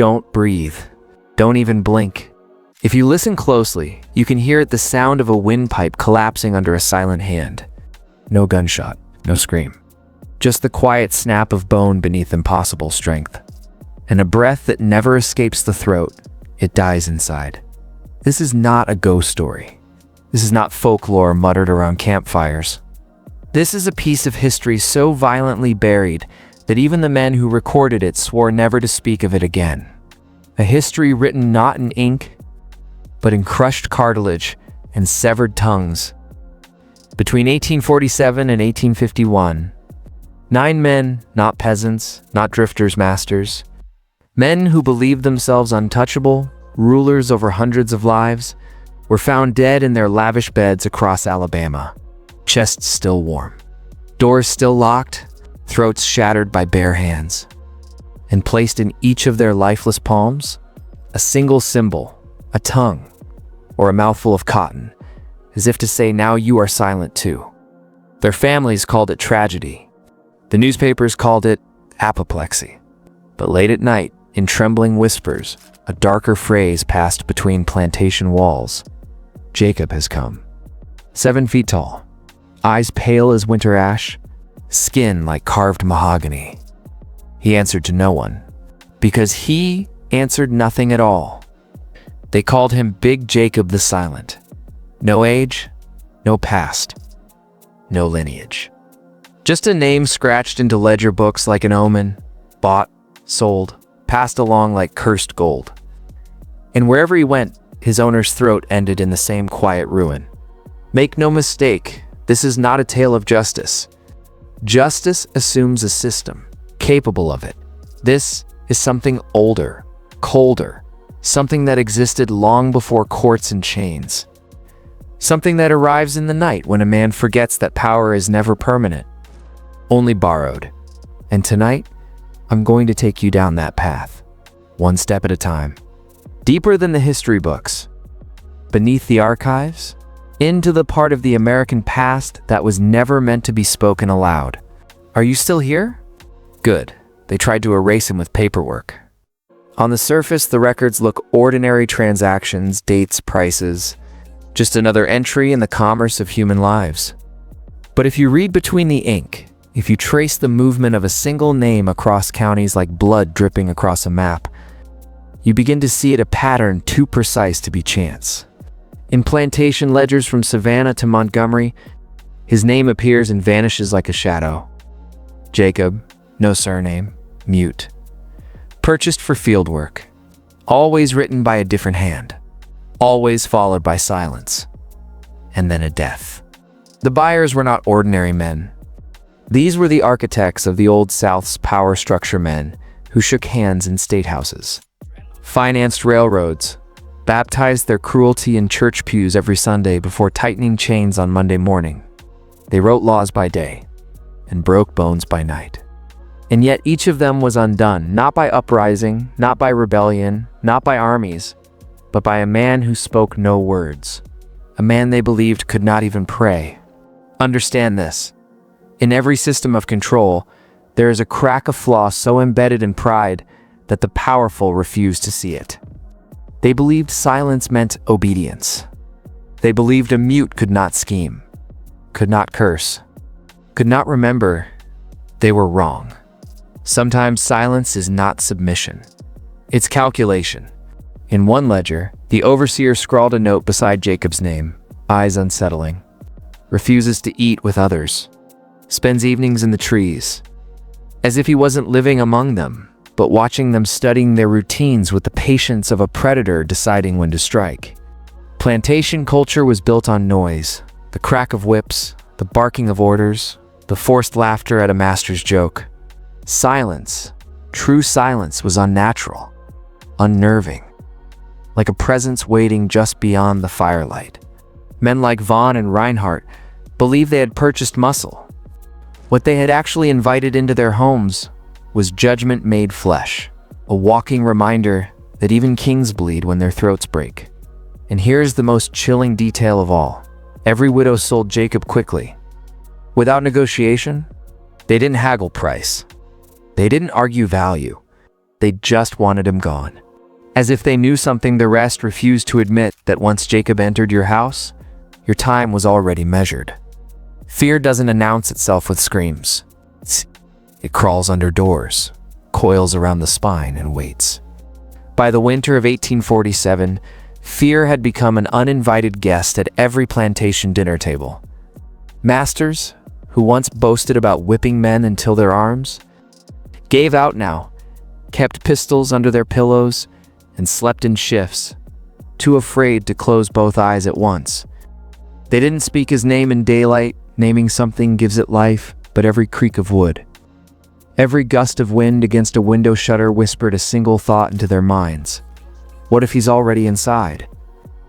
Don't breathe. Don't even blink. If you listen closely, you can hear the sound of a windpipe collapsing under a silent hand. No gunshot, no scream. Just the quiet snap of bone beneath impossible strength. And a breath that never escapes the throat. It dies inside. This is not a ghost story. This is not folklore muttered around campfires. This is a piece of history so violently buried that even the men who recorded it swore never to speak of it again. A history written not in ink, but in crushed cartilage and severed tongues. Between 1847 and 1851, 9 men, not peasants, not drifters' masters, men who believed themselves untouchable, rulers over hundreds of lives, were found dead in their lavish beds across Alabama, chests still warm, doors still locked, throats shattered by bare hands, and placed in each of their lifeless palms, a single symbol, a tongue, or a mouthful of cotton, as if to say, now you are silent too. Their families called it tragedy. The newspapers called it apoplexy. But late at night, in trembling whispers, a darker phrase passed between plantation walls. Jacob has come. 7 feet tall, eyes pale as winter ash, skin like carved mahogany. He answered to no one, because he answered nothing at all. They called him Big Jacob the Silent. No age, no past, no lineage. Just a name scratched into ledger books like an omen, bought, sold, passed along like cursed gold. And wherever he went, his owner's throat ended in the same quiet ruin. Make no mistake, this is not a tale of justice. Justice assumes a system, capable of it. This is something older, colder, something that existed long before courts and chains. Something that arrives in the night when a man forgets that power is never permanent, only borrowed. And tonight, I'm going to take you down that path, one step at a time. Deeper than the history books, beneath the archives, into the part of the American past that was never meant to be spoken aloud. Are you still here? Good. They tried to erase him with paperwork. On the surface, the records look ordinary transactions, dates, prices, just another entry in the commerce of human lives. But if you read between the ink, if you trace the movement of a single name across counties like blood dripping across a map, you begin to see it a pattern too precise to be chance. In plantation ledgers from Savannah to Montgomery, his name appears and vanishes like a shadow. Jacob, no surname, mute. Purchased for fieldwork. Always written by a different hand. Always followed by silence. And then a death. The buyers were not ordinary men. These were the architects of the Old South's power structure men who shook hands in state houses, financed railroads, baptized their cruelty in church pews every Sunday before tightening chains on Monday morning. They wrote laws by day and broke bones by night. And yet each of them was undone, not by uprising, not by rebellion, not by armies, but by a man who spoke no words, a man they believed could not even pray. Understand this. In every system of control, there is a crack of flaw so embedded in pride that the powerful refuse to see it. They believed silence meant obedience. They believed a mute could not scheme, could not curse, could not remember. They were wrong. Sometimes silence is not submission. It's calculation. In one ledger, the overseer scrawled a note beside Jacob's name, eyes unsettling. Refuses to eat with others. Spends evenings in the trees. As if he wasn't living among them, but watching them, studying their routines with the patience of a predator deciding when to strike. Plantation culture was built on noise, the crack of whips, the barking of orders, the forced laughter at a master's joke. Silence, true silence, was unnatural, unnerving, like a presence waiting just beyond the firelight. Men like Vaughn and Reinhardt believed they had purchased muscle. What they had actually invited into their homes was judgment made flesh, a walking reminder that even kings bleed when their throats break. And here's the most chilling detail of all. Every widow sold Jacob quickly. Without negotiation, they didn't haggle price. They didn't argue value. They just wanted him gone. As if they knew something the rest refused to admit, that once Jacob entered your house, your time was already measured. Fear doesn't announce itself with screams. It crawls under doors, coils around the spine, and waits. By the winter of 1847, fear had become an uninvited guest at every plantation dinner table. Masters, who once boasted about whipping men until their arms, gave out now, kept pistols under their pillows, and slept in shifts, too afraid to close both eyes at once. They didn't speak his name in daylight, naming something gives it life, but every creak of wood. Every gust of wind against a window shutter whispered a single thought into their minds. What if he's already inside?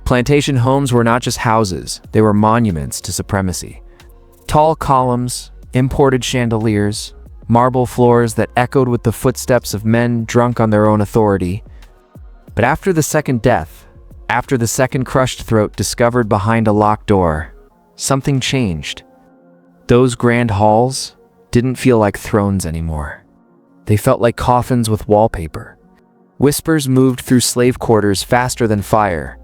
Plantation homes were not just houses, they were monuments to supremacy. Tall columns, imported chandeliers, marble floors that echoed with the footsteps of men drunk on their own authority. But after the second death, after the second crushed throat discovered behind a locked door, something changed. Those grand halls didn't feel like thrones anymore. They felt like coffins with wallpaper. Whispers moved through slave quarters faster than fire.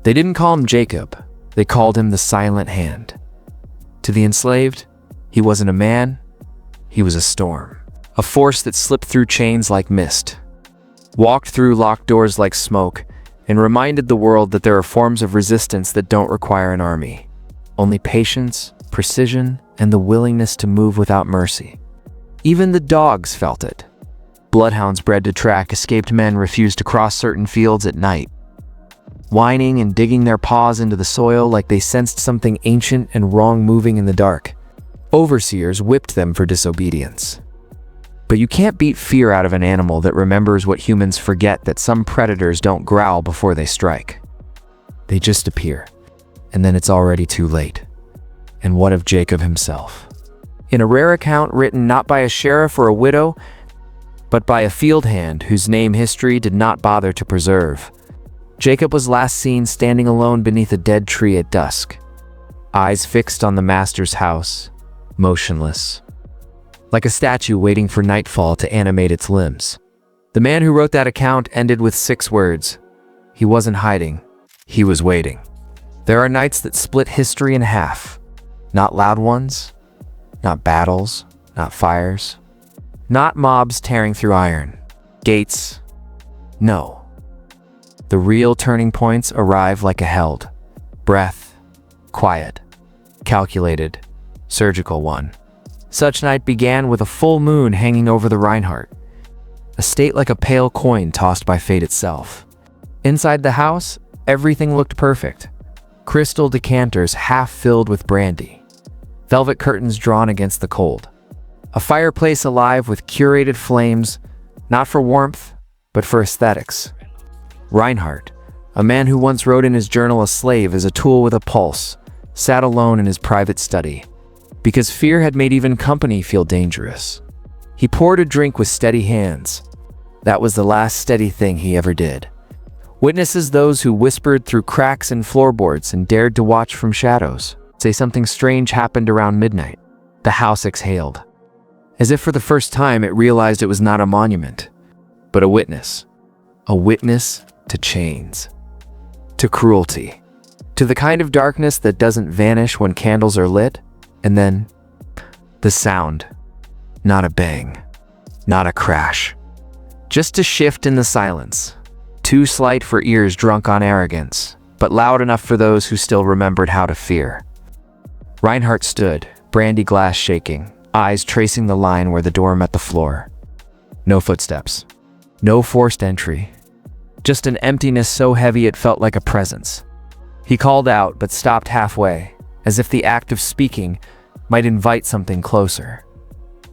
They didn't call him Jacob, they called him the Silent Hand. To the enslaved, he wasn't a man, he was a storm. A force that slipped through chains like mist, walked through locked doors like smoke, and reminded the world that there are forms of resistance that don't require an army. Only patience, precision, and the willingness to move without mercy. Even the dogs felt it. Bloodhounds bred to track escaped men refused to cross certain fields at night, whining and digging their paws into the soil like they sensed something ancient and wrong moving in the dark. Overseers whipped them for disobedience. But you can't beat fear out of an animal that remembers what humans forget, that some predators don't growl before they strike. They just appear, and then it's already too late. And what of Jacob himself? In a rare account written not by a sheriff or a widow, but by a field hand whose name history did not bother to preserve, Jacob was last seen standing alone beneath a dead tree at dusk, eyes fixed on the master's house, motionless, like a statue waiting for nightfall to animate its limbs. The man who wrote that account ended with 6 words. He wasn't hiding, he was waiting. There are nights that split history in half. Not loud ones, not battles, not fires, not mobs tearing through iron gates. No. The real turning points arrive like a held breath, quiet, calculated, surgical one. Such night began with a full moon hanging over the Reinhardt, a state like a pale coin tossed by fate itself. Inside the house, everything looked perfect. Crystal decanters half filled with brandy, velvet curtains drawn against the cold, a fireplace alive with curated flames, not for warmth, but for aesthetics. Reinhardt, a man who once wrote in his journal a slave is a tool with a pulse, sat alone in his private study, because fear had made even company feel dangerous. He poured a drink with steady hands. That was the last steady thing he ever did. Witnesses those who whispered through cracks in floorboards and dared to watch from shadows say something strange happened around midnight. The house exhaled. As if for the first time it realized it was not a monument, but a witness. A witness to chains, to cruelty, to the kind of darkness that doesn't vanish when candles are lit. And then, the sound. Not a bang, not a crash. Just a shift in the silence. Too slight for ears drunk on arrogance, but loud enough for those who still remembered how to fear. Reinhardt stood, brandy glass shaking, eyes tracing the line where the door met the floor. No footsteps. No forced entry. Just an emptiness so heavy it felt like a presence. He called out, but stopped halfway, as if the act of speaking might invite something closer.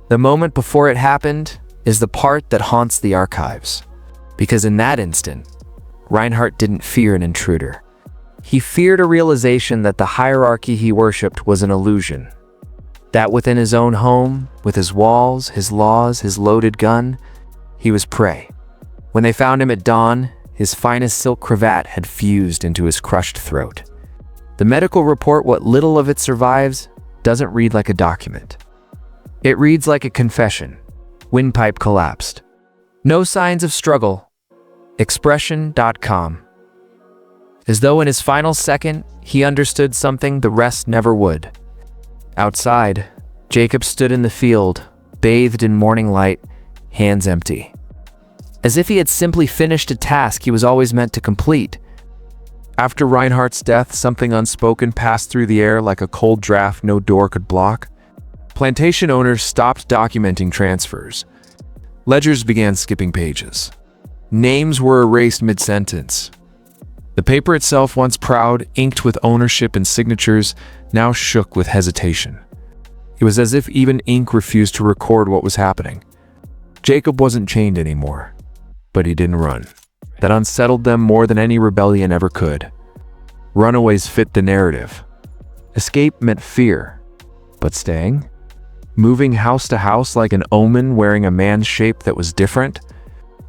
The moment before it happened is the part that haunts the archives. Because in that instant, Reinhardt didn't fear an intruder. He feared a realization that the hierarchy he worshipped was an illusion. That within his own home, with his walls, his laws, his loaded gun, he was prey. When they found him at dawn, his finest silk cravat had fused into his crushed throat. The medical report, what little of it survives, doesn't read like a document. It reads like a confession. Windpipe collapsed. No signs of struggle. Expression.com. As though in his final second, he understood something the rest never would. Outside, Jacob stood in the field, bathed in morning light, hands empty. As if he had simply finished a task he was always meant to complete. After Reinhardt's death, something unspoken passed through the air like a cold draft no door could block. Plantation owners stopped documenting transfers. Ledgers began skipping pages. Names were erased mid-sentence. The paper itself, once proud, inked with ownership and signatures, now shook with hesitation. It was as if even ink refused to record what was happening. Jacob wasn't chained anymore, but he didn't run. That unsettled them more than any rebellion ever could. Runaways fit the narrative. Escape meant fear, but staying? Moving house to house like an omen wearing a man's shape that was different?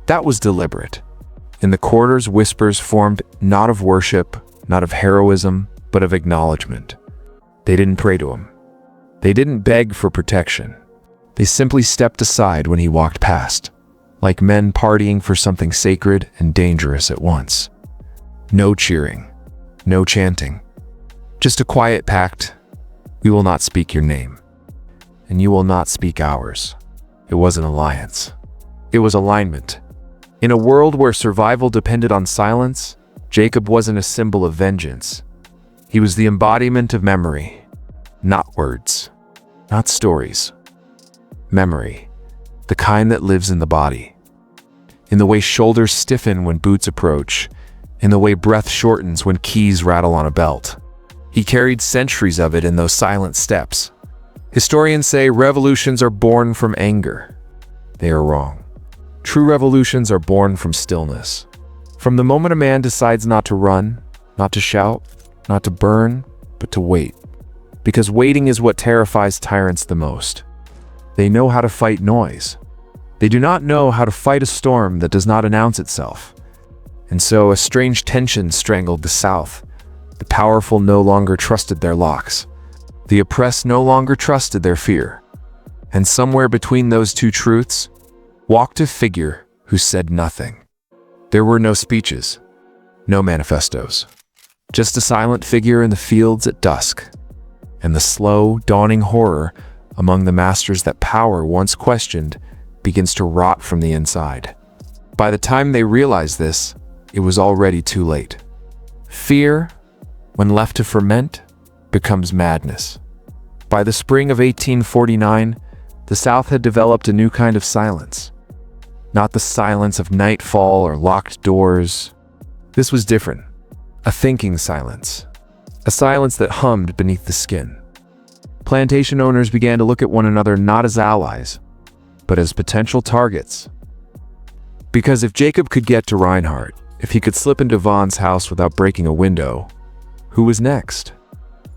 That was deliberate. In the quarters, whispers formed not of worship, not of heroism, but of acknowledgement. They didn't pray to him. They didn't beg for protection. They simply stepped aside when he walked past, like men partying for something sacred and dangerous at once. No cheering, no chanting, just a quiet pact. We will not speak your name, and you will not speak ours. It was an alliance. It was alignment. In a world where survival depended on silence, Jacob wasn't a symbol of vengeance. He was the embodiment of memory. Not words, not stories. Memory, the kind that lives in the body. In the way shoulders stiffen when boots approach, in the way breath shortens when keys rattle on a belt. He carried centuries of it in those silent steps. Historians say revolutions are born from anger. They are wrong. True revolutions are born from stillness. From the moment a man decides not to run, not to shout, not to burn, but to wait. Because waiting is what terrifies tyrants the most. They know how to fight noise. They do not know how to fight a storm that does not announce itself. And so a strange tension strangled the South. The powerful no longer trusted their locks. The oppressed no longer trusted their fear. And somewhere between those two truths, walked a figure who said nothing. There were no speeches, no manifestos. Just a silent figure in the fields at dusk, and the slow, dawning horror among the masters that power, once questioned, begins to rot from the inside. By the time they realize this, it was already too late. Fear, when left to ferment, becomes madness. By the spring of 1849, the South had developed a new kind of silence. Not the silence of nightfall or locked doors. This was different. A thinking silence. A silence that hummed beneath the skin. Plantation owners began to look at one another not as allies, but as potential targets. Because if Jacob could get to Reinhardt, if he could slip into Vaughn's house without breaking a window, who was next?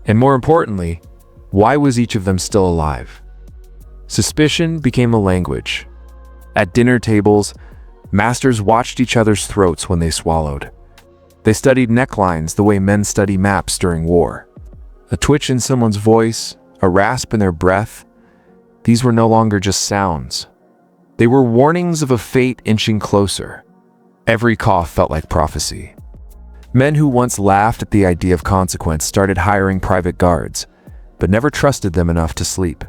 And more importantly, why was each of them still alive? Suspicion became a language. At dinner tables, masters watched each other's throats when they swallowed. They studied necklines the way men study maps during war. A twitch in someone's voice, a rasp in their breath, these were no longer just sounds. They were warnings of a fate inching closer. Every cough felt like prophecy. Men who once laughed at the idea of consequence started hiring private guards, but never trusted them enough to sleep.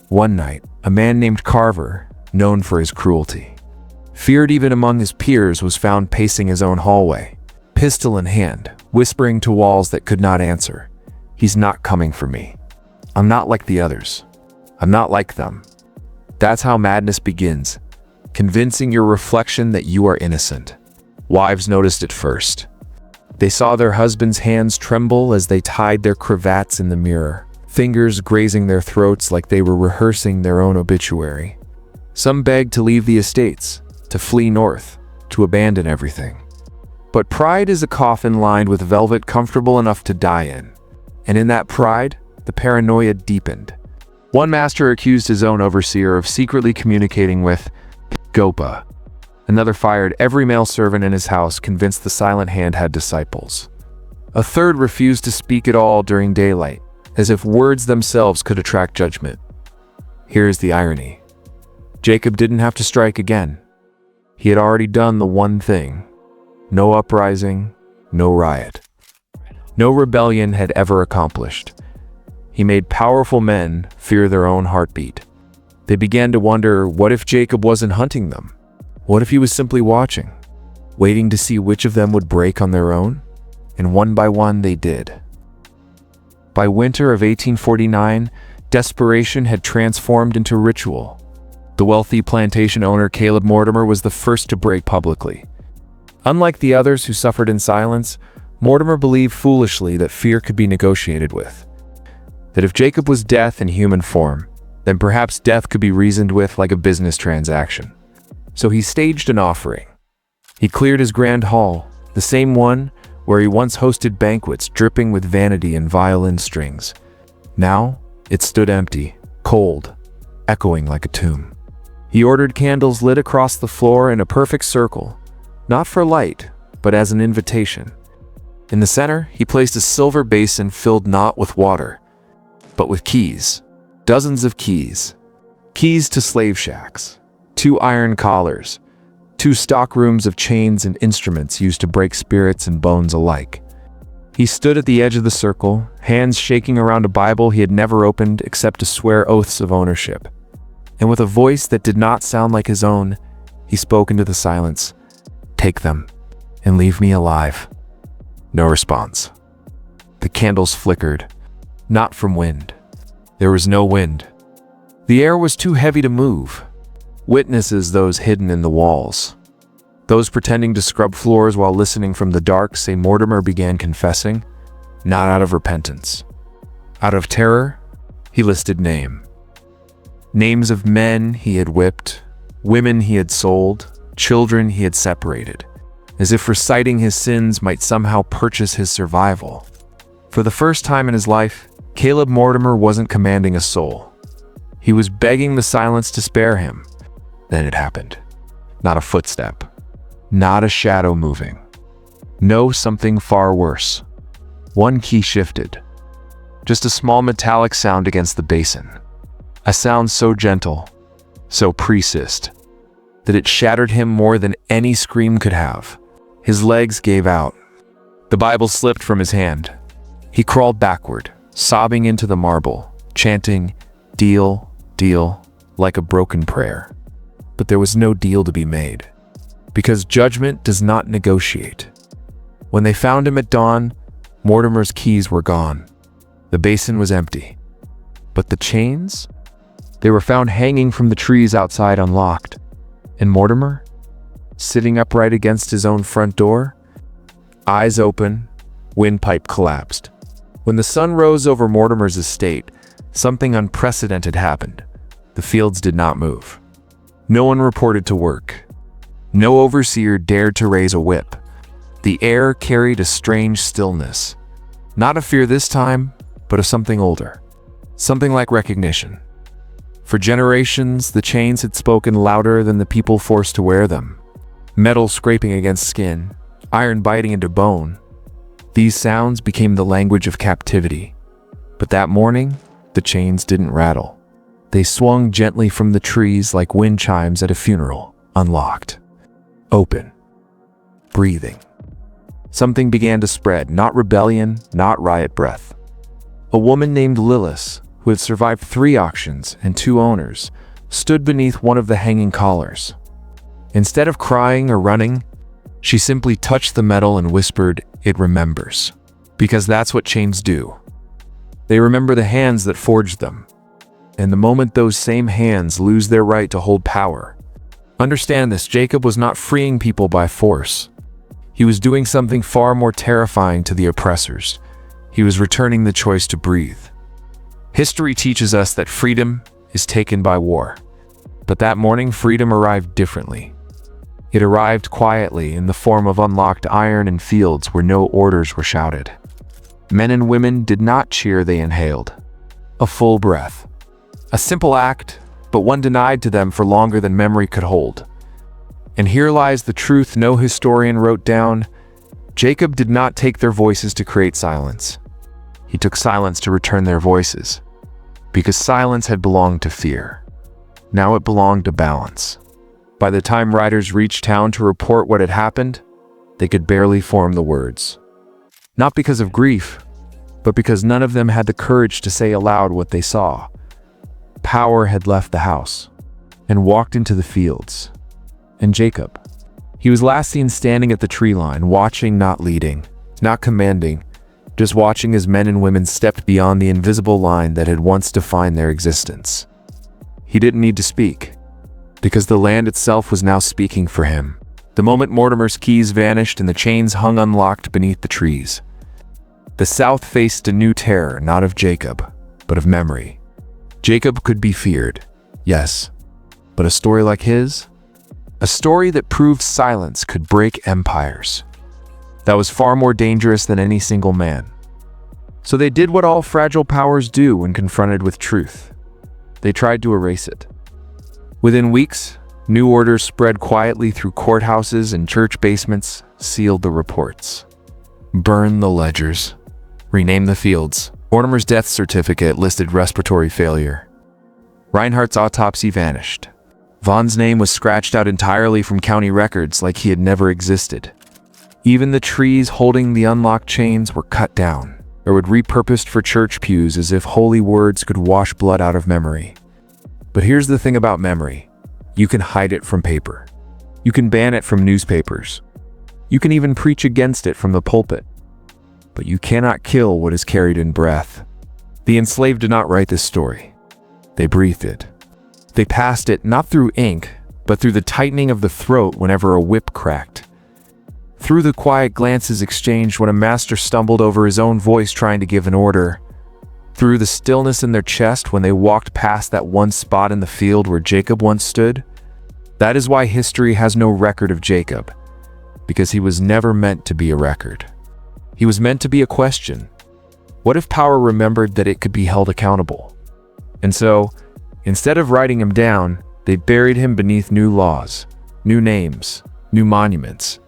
One night, a man named Carver, known for his cruelty, feared even among his peers, was found pacing his own hallway, pistol in hand, whispering to walls that could not answer, "He's not coming for me. I'm not like the others. I'm not like them." That's how madness begins, convincing your reflection that you are innocent. Wives noticed it first. They saw their husbands' hands tremble as they tied their cravats in the mirror, fingers grazing their throats like they were rehearsing their own obituary. Some begged to leave the estates, to flee north, to abandon everything. But pride is a coffin lined with velvet comfortable enough to die in. And in that pride, the paranoia deepened. One master accused his own overseer of secretly communicating with Gopa. Another fired every male servant in his house, convinced the silent hand had disciples. A third refused to speak at all during daylight, as if words themselves could attract judgment. Here's the irony. Jacob didn't have to strike again. He had already done the one thing. No uprising, no riot. No rebellion had ever accomplished. He made powerful men fear their own heartbeat. They began to wonder, what if Jacob wasn't hunting them? What if he was simply watching, waiting to see which of them would break on their own? And one by one they did. By winter of 1849, desperation had transformed into ritual. The wealthy plantation owner Caleb Mortimer was the first to break publicly. Unlike the others who suffered in silence, Mortimer believed foolishly that fear could be negotiated with. That if Jacob was death in human form, then perhaps death could be reasoned with like a business transaction. So he staged an offering. He cleared his grand hall, the same one where he once hosted banquets dripping with vanity and violin strings. Now, it stood empty, cold, echoing like a tomb. He ordered candles lit across the floor in a perfect circle, not for light, but as an invitation. In the center, he placed a silver basin filled not with water, but with keys. Dozens of keys. Keys to slave shacks, 2 iron collars, 2 stock rooms of chains and instruments used to break spirits and bones alike. He stood at the edge of the circle, hands shaking around a Bible he had never opened except to swear oaths of ownership. And with a voice that did not sound like his own, he spoke into the silence. "Take them, and leave me alive." No response. The candles flickered, not from wind. There was no wind. The air was too heavy to move. Witnesses those hidden in the walls. Those pretending to scrub floors while listening from the dark say Mortimer began confessing, not out of repentance. Out of terror, he listed names of men he had whipped, women he had sold, children he had separated, as if reciting his sins might somehow purchase his survival. For the first time in his life, Caleb Mortimer wasn't commanding a soul. He was begging the silence to spare him. Then it happened. Not a footstep. Not a shadow moving. No, something far worse. One key shifted. Just a small metallic sound against the basin. A sound so gentle, so precise, that it shattered him more than any scream could have. His legs gave out. The Bible slipped from his hand. He crawled backward, sobbing into the marble, chanting, "Deal, deal," like a broken prayer. But there was no deal to be made, because judgment does not negotiate. When they found him at dawn, Mortimer's keys were gone. The basin was empty. But the chains? They were found hanging from the trees outside unlocked. And Mortimer? Sitting upright against his own front door? Eyes open, windpipe collapsed. When the sun rose over Mortimer's estate, something unprecedented happened. The fields did not move. No one reported to work. No overseer dared to raise a whip. The air carried a strange stillness. Not of fear this time, but of something older. Something like recognition. For generations, the chains had spoken louder than the people forced to wear them. Metal scraping against skin, iron biting into bone. These sounds became the language of captivity. But that morning, the chains didn't rattle. They swung gently from the trees like wind chimes at a funeral, unlocked. Open. Breathing. Something began to spread, not rebellion, not riot breath. A woman named Lillis, who had survived 3 auctions and 2 owners, stood beneath one of the hanging collars. Instead of crying or running, she simply touched the metal and whispered, "It remembers." Because that's what chains do. They remember the hands that forged them. And the moment those same hands lose their right to hold power. Understand this, Jacob was not freeing people by force. He was doing something far more terrifying to the oppressors. He was returning the choice to breathe. History teaches us that freedom is taken by war. But that morning, freedom arrived differently. It arrived quietly in the form of unlocked iron in fields where no orders were shouted. Men and women did not cheer, they inhaled. A full breath. A simple act, but one denied to them for longer than memory could hold. And here lies the truth no historian wrote down. Jacob did not take their voices to create silence. He took silence to return their voices. Because silence had belonged to fear. Now it belonged to balance. By the time riders reached town to report what had happened, they could barely form the words. Not because of grief, but because none of them had the courage to say aloud what they saw. Power had left the house and walked into the fields. And Jacob, he was last seen standing at the tree line, watching, not leading, not commanding, just watching as men and women stepped beyond the invisible line that had once defined their existence. He didn't need to speak, because the land itself was now speaking for him. The moment Mortimer's keys vanished and the chains hung unlocked beneath the trees, the South faced a new terror, not of Jacob, but of memory. Jacob could be feared, yes, but a story like his? A story that proved silence could break empires. That was far more dangerous than any single man. So they did what all fragile powers do when confronted with truth. They tried to erase it. Within weeks, new orders spread quietly through courthouses and church basements, sealed the reports. Burn the ledgers. Rename the fields. Mortimer's death certificate listed respiratory failure. Reinhardt's autopsy vanished. Vaughn's name was scratched out entirely from county records like he had never existed. Even the trees holding the unlocked chains were cut down, or were repurposed for church pews as if holy words could wash blood out of memory. But here's the thing about memory. You can hide it from paper. You can ban it from newspapers. You can even preach against it from the pulpit. But you cannot kill what is carried in breath. The enslaved did not write this story. They breathed it. They passed it not through ink, but through the tightening of the throat whenever a whip cracked. Through the quiet glances exchanged when a master stumbled over his own voice trying to give an order. Through the stillness in their chest when they walked past that one spot in the field where Jacob once stood. That is why history has no record of Jacob, because he was never meant to be a record. He was meant to be a question. What if power remembered that it could be held accountable? And so, instead of writing him down, they buried him beneath new laws, new names, new monuments.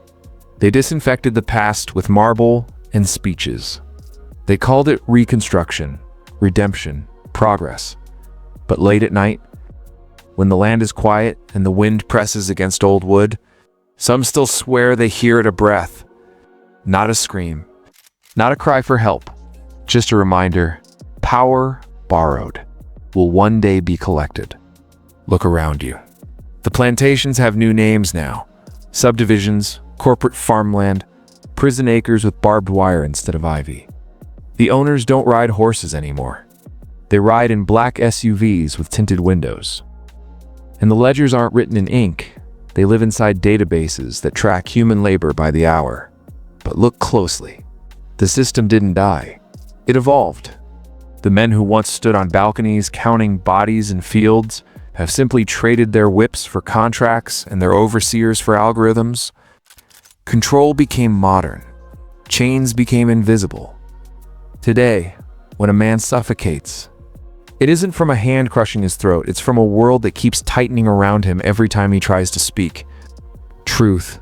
They disinfected the past with marble and speeches. They called it reconstruction, redemption, progress. But late at night, when the land is quiet and the wind presses against old wood, some still swear they hear it a breath. Not a scream, not a cry for help, just a reminder, power borrowed will one day be collected. Look around you. The plantations have new names now. Subdivisions, corporate farmland, prison acres with barbed wire instead of ivy. The owners don't ride horses anymore. They ride in black SUVs with tinted windows. And the ledgers aren't written in ink. They live inside databases that track human labor by the hour. But look closely. The system didn't die. It evolved. The men who once stood on balconies counting bodies in fields have simply traded their whips for contracts and their overseers for algorithms. Control became modern. Chains became invisible. Today, when a man suffocates, it isn't from a hand crushing his throat, it's from a world that keeps tightening around him every time he tries to speak. Truth,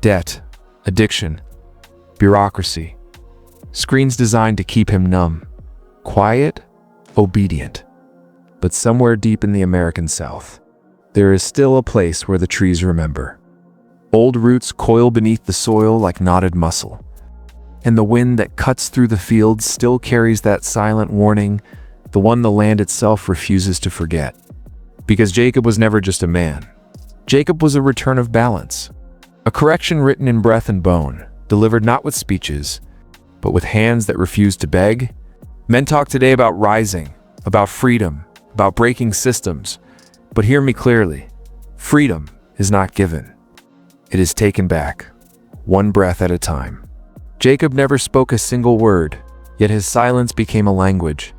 debt, addiction, bureaucracy. Screens designed to keep him numb. Quiet, obedient. But somewhere deep in the American South, there is still a place where the trees remember. Old roots coil beneath the soil like knotted muscle. And the wind that cuts through the fields still carries that silent warning, the one the land itself refuses to forget. Because Jacob was never just a man. Jacob was a return of balance. A correction written in breath and bone, delivered not with speeches, but with hands that refused to beg. Men talk today about rising, about freedom, about breaking systems. But hear me clearly. Freedom is not given. It is taken back, one breath at a time. Jacob never spoke a single word, yet his silence became a language.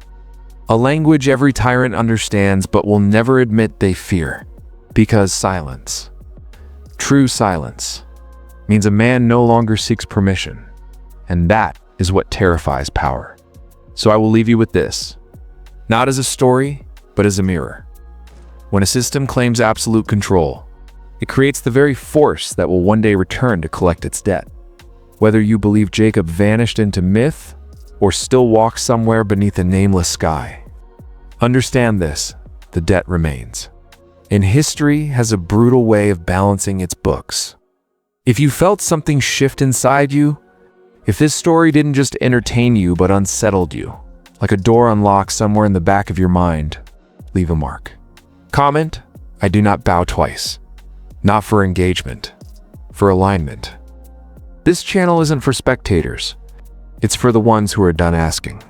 A language every tyrant understands but will never admit they fear. Because silence, true silence, means a man no longer seeks permission. And that is what terrifies power. So I will leave you with this. Not as a story, but as a mirror. When a system claims absolute control, it creates the very force that will one day return to collect its debt. Whether you believe Jacob vanished into myth or still walks somewhere beneath a nameless sky, understand this, the debt remains. and history has a brutal way of balancing its books. If you felt something shift inside you, if this story didn't just entertain you but unsettled you, like a door unlocked somewhere in the back of your mind, leave a mark. Comment, I do not bow twice. Not for engagement, for alignment. This channel isn't for spectators. It's for the ones who are done asking.